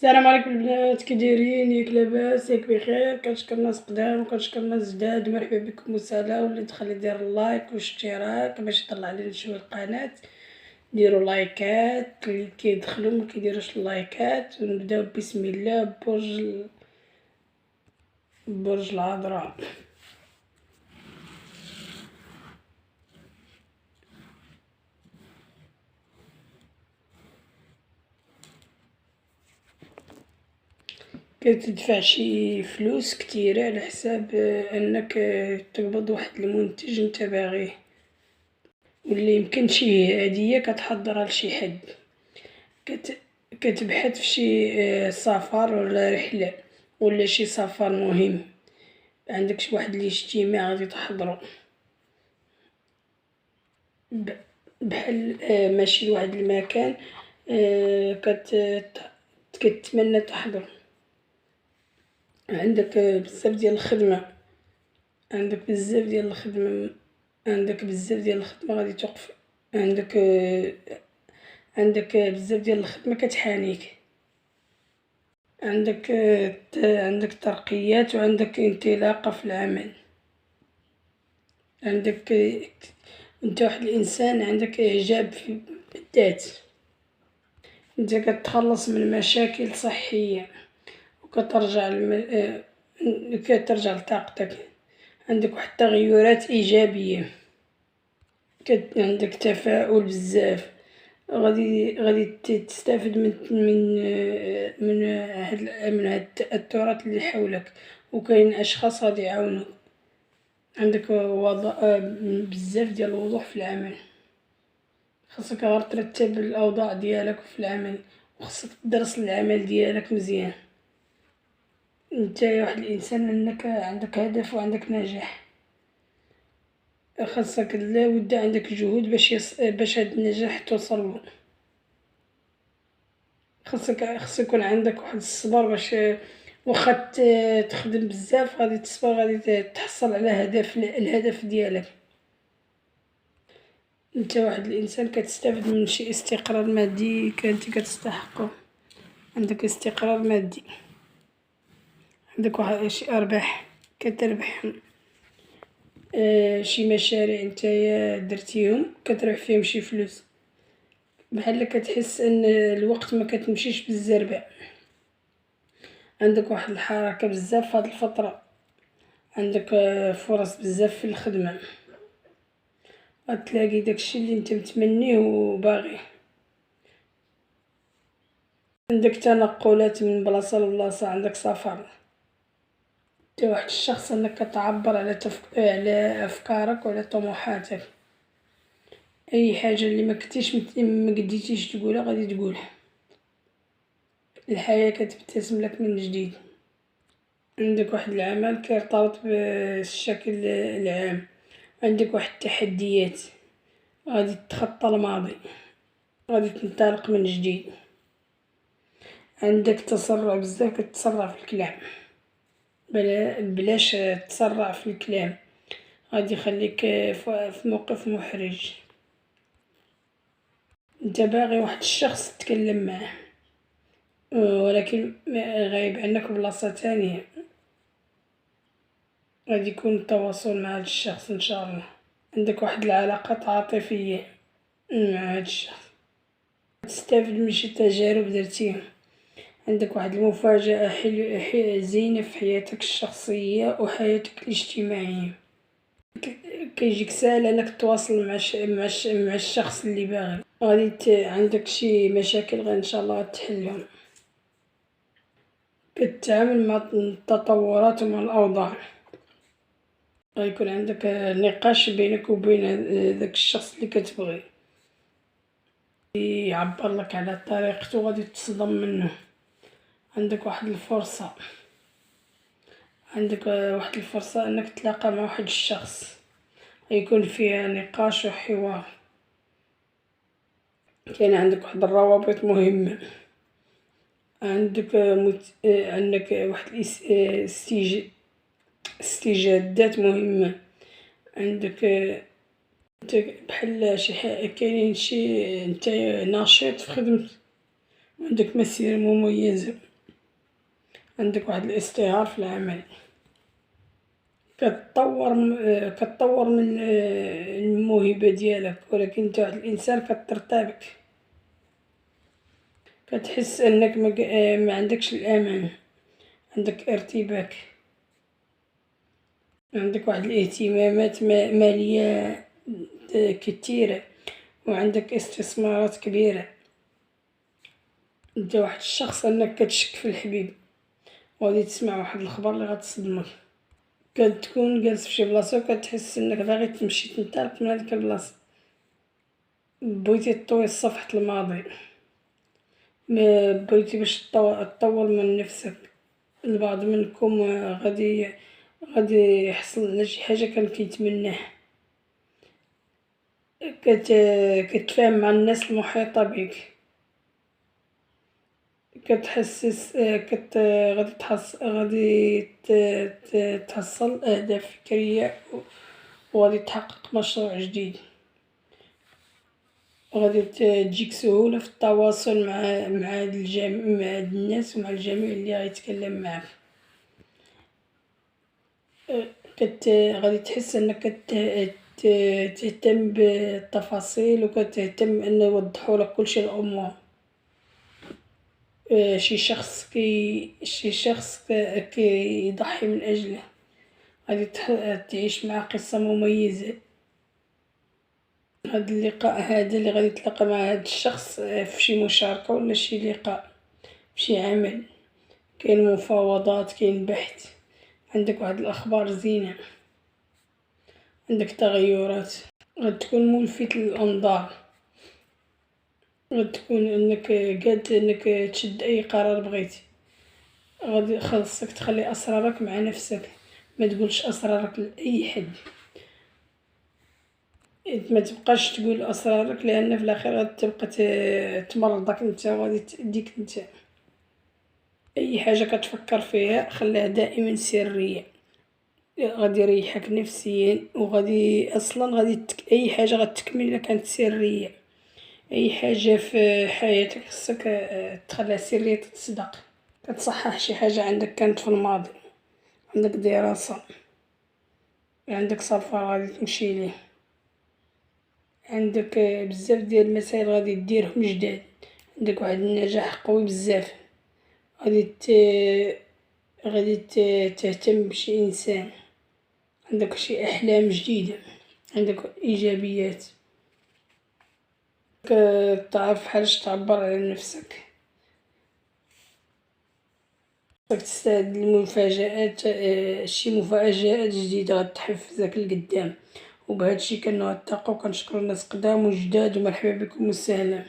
السلام عليكم البنات، كي دايرين؟ ياك لاباس؟ ياك بخير؟ كنشكر الناس قدام وكنشكر الناس جداد، مرحبا بكم وسهلا. واللي دخل يدير اللايك والاشتراك باش يطلع لينا شويه القناه. ديروا لايكات اللي كيدخلوا ما كيديروش اللايكات. ونبداو بسم الله برج العذراء. كتدفع شي فلوس كتيرة على حساب انك تقبض واحد المنتج نتا باغيه، واللي يمكن شي هدية كتحضرها لشي حد. كتبحث في شي سفر ولا رحلة ولا شي سفر مهم، عندك شي واحد الاجتماع غادي تحضرو، بحال ماشي لواحد المكان كتمنى تحضر. عندك بزاف ديال الخدمة، عندك بزاف ديال الخدمة، عندك بزاف ديال الخدمة غادي توقف. عندك بزاف ديال الخدمة كتحانيك. عندك ترقيات وعندك انطلاقة في العمل. عندك انت واحد الانسان عندك اعجاب بالذات. انت كتخلص من مشاكل صحية وكترجع كترجع لطاقتك. عندك واحد التغيرات ايجابية. عندك تفاؤل بزاف. غادي تستافد من هاد التراث اللي حولك، وكاين اشخاص غادي يعاونوك. عندك بزاف ديال الوضوح في العمل. خاصك غير ترتب الاوضاع ديالك في العمل، وخاصك تدرس العمل ديالك مزيان. انت واحد الانسان انك عندك هدف وعندك نجاح، خاصك لا بد عندك جهود باش هاد النجاح توصل. خاص يكون عندك واحد الصبر باش واخا تخدم بزاف غادي تصبر، غادي تحصل على الهدف ديالك. انت واحد الانسان كتستافد من شي استقرار مادي كنتي كتستحقو. عندك استقرار مادي، عندك واحد شي ارباح كتربح. شي مشاريع نتايا درتيهم كتربح فيهم شي فلوس، بحال كتحس ان الوقت ما كتمشيش بالزربه. عندك واحد الحركه بزاف فهاد الفتره، عندك فرص بزاف في الخدمه، غتلاقي داكشي اللي انت متمنيه وباغيه. عندك تنقلات من بلاصه لبلاصه، عندك سفر. انت واحد الشخص انك كتعبر على افكارك وعلى طموحاتك. اي حاجه اللي ما قديتيش تقولها غادي تقولها. الحياه كتبتسم لك من جديد. عندك واحد العمل كيرتبط بالشكل العام. عندك واحد التحديات، غادي تتخطى الماضي، غادي تنطلق من جديد. عندك تسرع بزاف، كتسرع في الكلام. بلاش تسرع في الكلام، غادي يخليك في موقف محرج. انت باغي واحد الشخص تتكلم معاه ولكن غايب عنك بلاصه تانية، غادي يكون التواصل مع هاد الشخص ان شاء الله. عندك واحد العلاقات عاطفيه مع هاد الشخص، تستافد من شي تجارب درتيهم. عندك واحد المفاجأة زينة في حياتك الشخصية وحياتك الاجتماعية. كيجيك ساهل انك تواصل مع الشخص اللي باغي. عندك شي مشاكل ان شاء الله غتحلهم. كتعامل مع التطورات ومع الاوضاع. غيكون عندك نقاش بينك وبين داك الشخص اللي كتبغي، يعبر لك على طريقته وغادي تصدم منه. عندك واحد الفرصة، انك تلاقى مع واحد الشخص يكون فيها نقاش وحوار. كاين عندك واحد الروابط مهمة. عندك عندك واحد استجدات مهمة. عندك بحال كاينين شي نتايا نشيط في خدمتك، عندك مسيرة مميزة. عندك واحد الازدهار في العمل، كتطور من الموهبة ديالك، ولكن نتا واحد الإنسان كترتبك، كتحس أنك معندكش الأمان، عندك ارتباك، عندك واحد الاهتمامات مالية كتيرة، وعندك استثمارات كبيرة، نتا واحد الشخص أنك كتشك في الحبيب، وغادي تسمع واحد الخبر اللي غتصدمك، كتكون جالس فشي بلاصة و كتحس أنك باغي تمشي تنطلق من هاديك البلاصة، بغيتي طوي صفحة الماضي، بغيتي باش تطور من نفسك، البعض منكم غادي يحصل على شي حاجة كان كيتمناها، كتفاهم مع الناس المحيطة بيك، كتحسس غادي تحصل أهداف فكرية، وغادي تحقق مشروع جديد، وغادي تجيك سهولة في التواصل مع هاد الناس ومع الجميع اللي غيتكلم معاك، غادي تحس أنك تهتم بالتفاصيل وكتهتم أنو يوضحولك كلشي الأمور، شي شخص كيضحي من أجله، غادي تعيش معاه قصة مميزة، هاد اللقاء هذا اللي غادي تلاقى مع هاد الشخص فشي مشاركة ولا شي لقاء فشي عمل، كاين مفاوضات، كاين بحث، عندك واحد الأخبار زينة، عندك تغيرات، غتكون ملفت للأنظار، غتكون أنك قاد أنك تشد أي قرار بغيتي، غادي خاصك تخلي أسرارك مع نفسك، متقولش أسرارك لأي حد، متبقاش تقول أسرارك لأن في الأخير غتبقى تمرضك نتا وغادي تأذيك نتا، أي حاجة كتفكر فيها خليها دائما سرية، غادي يريحك نفسيا، وغادي أصلا أي حاجة غتكمل إلا كانت سرية، أي حاجة في حياتك خصك تخليها سرية تتصدق، كتصحح شي حاجة عندك كانت في الماضي، عندك دراسة، عندك سفر غادي تمشي ليه، عندك بزاف ديال المسائل غادي ديرهم جداد، عندك واحد النجاح قوي بزاف، غادي تهتم بشي إنسان، عندك شي أحلام جديدة، عندك إيجابيات، تعرف بحالاش تعبر على نفسك، راك تستعد للمفاجآت، شي مفاجآت جديدة غتحفزك لقدام، وبهاد الشي كنوثقو وكنشكرو الناس قدام وجداد ومرحبا بكم وسهلا.